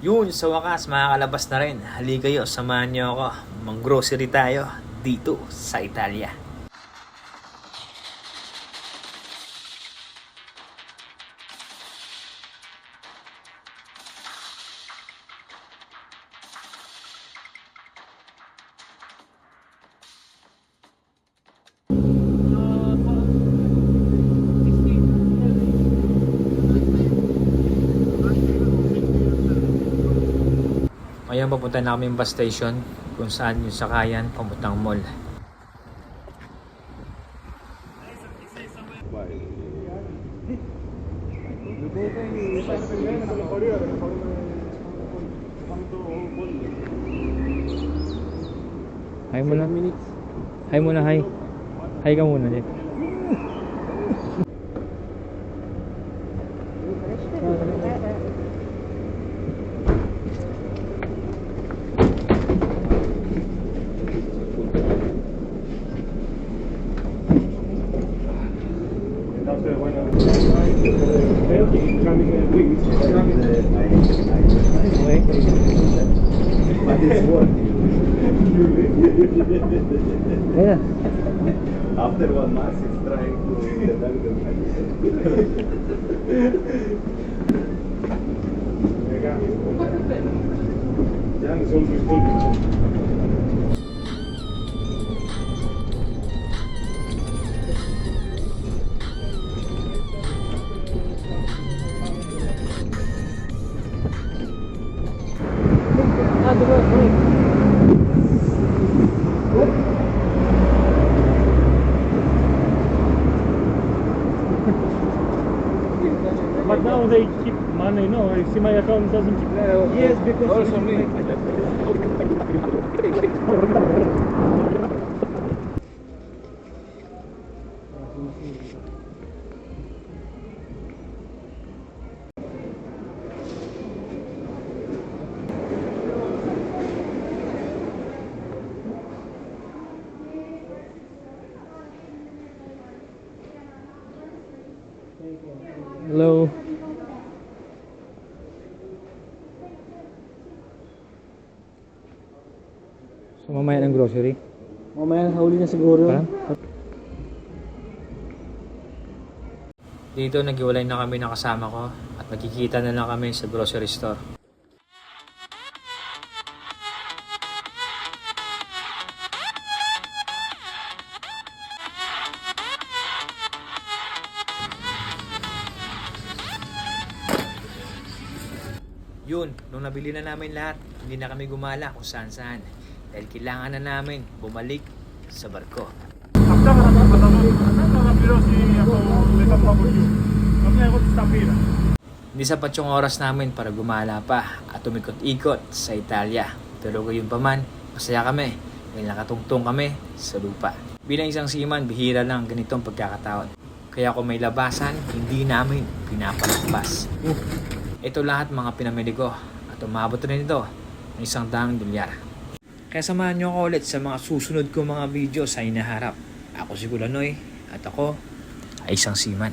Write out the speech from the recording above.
Yun, sa wakas, makakalabas na rin. Halika kayo, samahan niyo ako. Mag-grocery tayo dito sa Italia. Ngayon papunta na kami yung bus station kung saan yung sakayan pamuntang mall. Hi muna. Hi muna, hi. Hi ka muna din. Yeah. After 1 month, it's trying to develop the But now they keep money, no? I see my account doesn't keep. Yes, because also me. Hello. So mamaya ng grocery? Mamaya huli na siguro. Parang? Dito naghiwalay na kami ng kasama ko at magkikita na lang kami sa grocery store. Yun, nung nabili na namin lahat, hindi na kami gumala kung saan saan. Dahil kailangan na namin bumalik sa barko. Hindi sapat yung oras namin para gumala pa at umikot-ikot sa Italia. Pero gayon pa man, masaya kami dahil nakatungtong kami sa lupa. Bilang isang seaman, bihira lang ganitong pagkakataon. Kaya kung may labasan, hindi namin pinapalagpas. Ito lahat mga pinamili ko at umabot rin ito ng $100. Kaya samahan nyo ako ulit sa mga susunod ko mga video sa inaharap. Ako si Kulanoy at ako ay isang seaman.